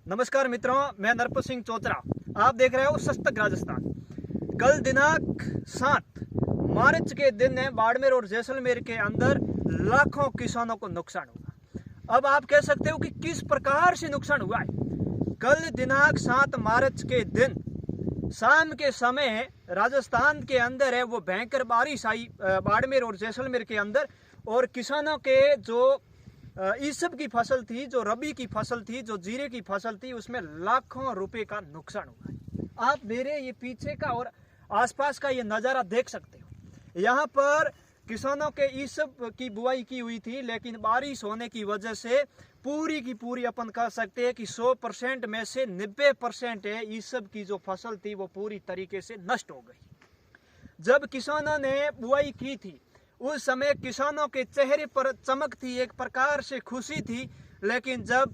नमस्कार मित्रों, मैं नरपत सिंह चौतरा। आप देख रहे हो सस्तक राजस्थान। कल दिनांक 7 मार्च के दिन है बाड़मेर और जैसलमेर के अंदर लाखों किसानों को नुकसान हुआ। अब आप कह सकते हो कि किस प्रकार से नुकसान हुआ है। कल दिनांक 7 मार्च के दिन शाम के समय राजस्थान के अंदर है वो भयंकर बारिश आई बाड़मेर और जैसलमेर के अंदर, और किसानों के जो ईसब की फसल थी, जो रबी की फसल थी, जो जीरे की फसल थी, उसमें लाखों रुपए का नुकसान हुआ है। आप मेरे ये पीछे का और आसपास का ये नज़ारा देख सकते हो। यहाँ पर किसानों के ईसब की बुआई की हुई थी, लेकिन बारिश होने की वजह से पूरी की पूरी अपन कह सकते हैं कि 100% में से 90% है ईसब की जो फसल थी वो पूरी तरीके से नष्ट हो गई। जब किसानों ने बुआई की थी उस समय किसानों के चेहरे पर चमक थी, एक प्रकार से खुशी थी, लेकिन जब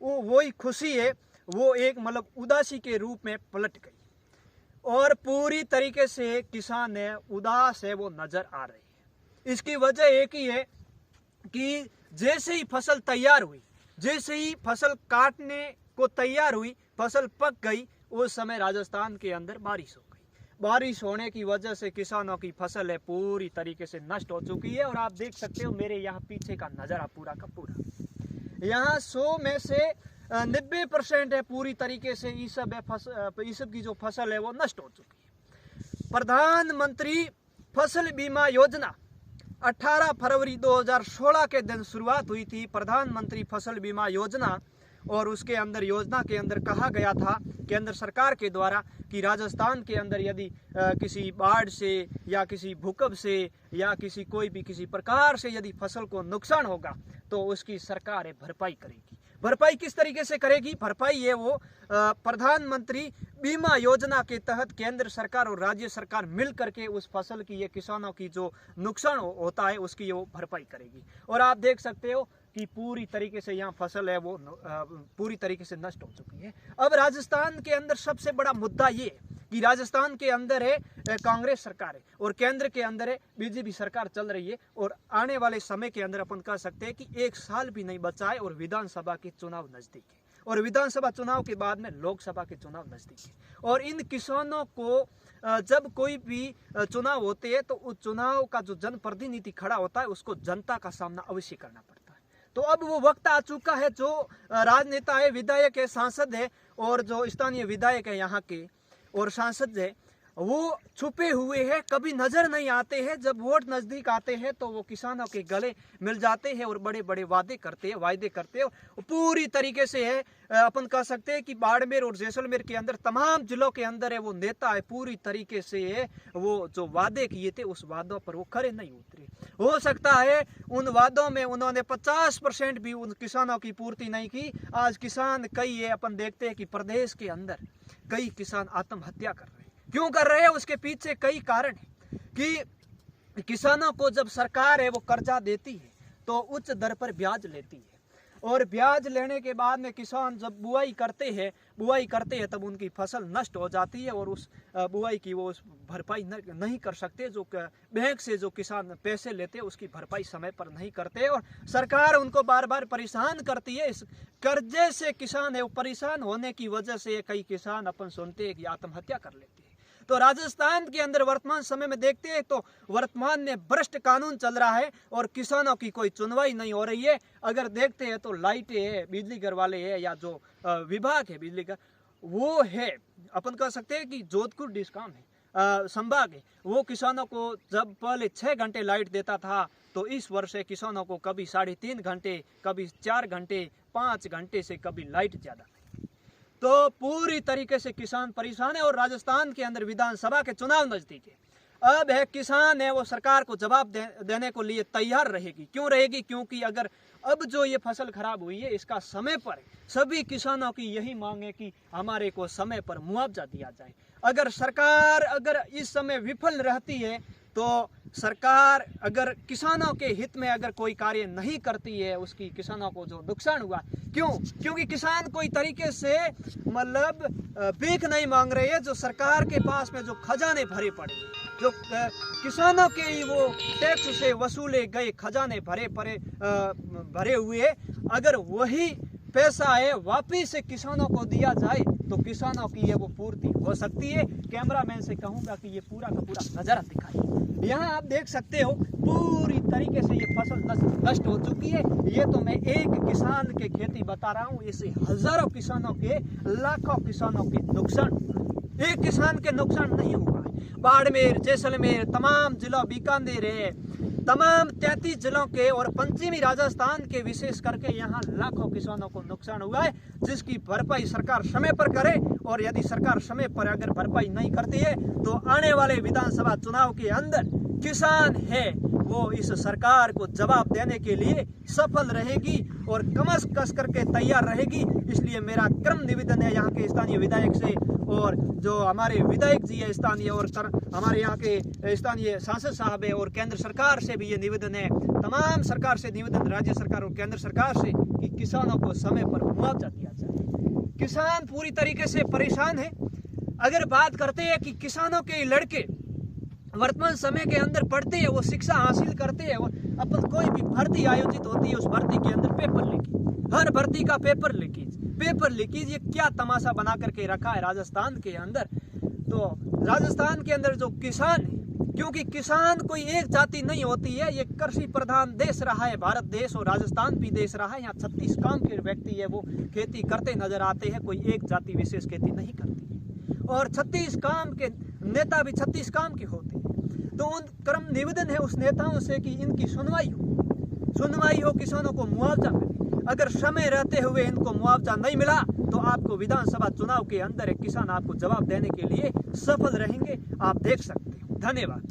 वही खुशी है वो एक मतलब उदासी के रूप में पलट गई और पूरी तरीके से किसान है उदास है वो नजर आ रही है। इसकी वजह एक ही है कि जैसे ही फसल तैयार हुई, जैसे ही फसल काटने को तैयार हुई, फसल पक गई, उस समय राजस्थान के अंदर बारिश हो गई। बारिश होने की वजह से किसानों की फसल है पूरी तरीके से नष्ट हो चुकी है। और आप देख सकते हो मेरे यहाँ पीछे का नज़ारा पूरा का पूरा, यहाँ 100 में से 90% है पूरी तरीके से ईसब है ईसब की जो फसल है वो नष्ट हो चुकी है। प्रधानमंत्री फसल बीमा योजना 18 फरवरी 2016 के दिन शुरुआत हुई थी, प्रधानमंत्री फसल बीमा योजना। और उसके अंदर योजना के अंदर कहा गया था केंद्र सरकार के द्वारा कि राजस्थान के अंदर यदि किसी बाढ़ से या किसी भूकंप से या किसी प्रकार से यदि फसल को नुकसान होगा तो उसकी सरकार है भरपाई करेगी। भरपाई किस तरीके से करेगी? भरपाई है वो प्रधानमंत्री बीमा योजना के तहत केंद्र सरकार और राज्य सरकार मिल करके उस फसल की, ये किसानों की जो नुकसान होता है उसकी वो भरपाई करेगी। और आप देख सकते हो कि पूरी तरीके से यहाँ फसल है वो पूरी तरीके से नष्ट हो चुकी है। अब राजस्थान के अंदर सबसे बड़ा मुद्दा ये है कि राजस्थान के अंदर है कांग्रेस सरकार है और केंद्र के अंदर है बीजेपी सरकार चल रही है। और आने वाले समय के अंदर अपन कह सकते हैं कि 1 साल भी नहीं बचा है और विधानसभा के चुनाव नजदीक है, और विधानसभा चुनाव के बाद में लोकसभा के चुनाव नजदीक है। और इन किसानों को जब कोई भी चुनाव होते हैं तो उस चुनाव का जो जनप्रतिनिधि खड़ा होता है उसको जनता का सामना अवश्य करना पड़ता है। तो अब वो वक्त आ चुका है, जो राजनेता है, विधायक है, सांसद है और जो स्थानीय विधायक है यहाँ के और सांसद है, वो छुपे हुए हैं, कभी नजर नहीं आते हैं। जब वोट नजदीक आते हैं तो वो किसानों के गले मिल जाते हैं और बड़े बड़े वादे करते हैं। पूरी तरीके से है अपन कह सकते हैं कि बाड़मेर और जैसलमेर के अंदर तमाम जिलों के अंदर है वो नेता है पूरी तरीके से है वो जो वादे किए थे उस वादों पर वो खरे नहीं उतरे। हो सकता है उन वादों में उन्होंने 50% भी उन किसानों की पूर्ति नहीं की। आज किसान कई है, अपन देखते हैं कि प्रदेश के अंदर कई किसान आत्महत्या कर रहे हैं। क्यों कर रहे हैं? उसके पीछे कई कारण है कि किसानों को जब सरकार है वो कर्जा देती है तो उच्च दर पर ब्याज लेती है, और ब्याज लेने के बाद में किसान जब बुआई करते हैं तब उनकी फसल नष्ट हो जाती है और उस बुआई की वो भरपाई नहीं कर सकते। जो बैंक से जो किसान पैसे लेते हैं उसकी भरपाई समय पर नहीं करते और सरकार उनको बार बार परेशान करती है। इस कर्जे से किसान है वो परेशान होने की वजह से कई किसान अपन सुनते हैं कि आत्महत्या कर लेते हैं। तो राजस्थान के अंदर वर्तमान समय में देखते हैं तो वर्तमान में भ्रष्ट कानून चल रहा है और किसानों की कोई सुनवाई नहीं हो रही है। अगर देखते हैं तो लाइटें है, बिजली घर वाले है या जो विभाग है बिजली का वो है, अपन कह सकते हैं कि जोधपुर डिस्कॉम है संभाग है, वो किसानों को जब पहले 6 घंटे लाइट देता था तो इस वर्ष किसानों को कभी 3.5 घंटे, कभी 4 घंटे, 5 घंटे से कभी लाइट ज्यादा। तो पूरी तरीके से किसान परेशान है और राजस्थान के अंदर विधानसभा के चुनाव नजदीक है। अब है किसान है वो सरकार को जवाब देने को लिए तैयार रहेगी। क्यों रहेगी? क्योंकि अगर अब जो ये फसल खराब हुई है इसका समय पर सभी किसानों की यही मांग है कि हमारे को समय पर मुआवजा दिया जाए। अगर सरकार इस समय विफल रहती है तो सरकार अगर किसानों के हित में अगर कोई कार्य नहीं करती है, उसकी किसानों को जो नुकसान हुआ, क्योंकि किसान कोई तरीके से मतलब भीख नहीं मांग रहे हैं। जो सरकार के पास में जो खजाने भरे पड़े, जो किसानों के ही वो टैक्स से वसूले गए खजाने भरे हुए, अगर वही पैसा है वापिस से किसानों को दिया जाए तो किसानों की ये वो पूर्ति हो सकती है। कैमरामैन से कहूंगा कि ये पूरा का पूरा नजारा दिखाइए। यहाँ आप देख सकते हो पूरी तरीके से ये फसल नष्ट हो चुकी है। ये तो मैं एक किसान के खेती बता रहा हूँ, इससे हजारों किसानों के, लाखों किसानों के नुकसान, एक किसान के नुकसान नहीं हुआ है। बाड़मेर, जैसलमेर, तमाम जिलों, बीकानेर है, तमाम 33 जिलों के और पश्चिमी राजस्थान के विशेष करके यहाँ लाखों किसानों को नुकसान हुआ है, जिसकी भरपाई सरकार समय पर करे। और यदि सरकार समय पर अगर भरपाई नहीं करती है तो आने वाले विधानसभा चुनाव के अंदर किसान है वो इस सरकार को जवाब देने के लिए सफल रहेगी और कमस कस करके तैयार रहेगी। इसलिए मेरा क्रम निवेदन है यहाँ के स्थानीय विधायक से, और जो हमारे विधायक जी है स्थानीय, और हमारे यहाँ के स्थानीय सांसद साहब है, और केंद्र सरकार से भी ये निवेदन है, तमाम सरकार से निवेदन, राज्य सरकार और केंद्र सरकार से, कि किसानों को समय पर मुआवजा दिया जाए। किसान पूरी तरीके से परेशान है। अगर बात करते हैं कि किसानों के लड़के वर्तमान समय के अंदर पढ़ते हैं, वो शिक्षा हासिल करते हैं, और अपन कोई भी भर्ती आयोजित होती है उस भर्ती के अंदर पेपर लीकेज, हर भर्ती का पेपर लीकेज, ये क्या तमाशा बना करके रखा है राजस्थान के अंदर। तो राजस्थान के अंदर जो किसान है, क्योंकि किसान कोई एक जाति नहीं होती है, ये कृषि प्रधान देश रहा है भारत देश, और राजस्थान भी देश रहा है। यहाँ 36 काम के व्यक्ति है वो खेती करते नजर आते हैं, कोई एक जाति विशेष खेती नहीं करती है, और 36 काम के नेता भी 36 काम के होते हैं। तो उन क्रम निवेदन है उस नेताओं से कि इनकी सुनवाई हो, किसानों को मुआवजा मिले। अगर समय रहते हुए इनको मुआवजा नहीं मिला तो आपको विधानसभा चुनाव के अंदर एक किसान आपको जवाब देने के लिए सफल रहेंगे। आप देख सकते हो। धन्यवाद।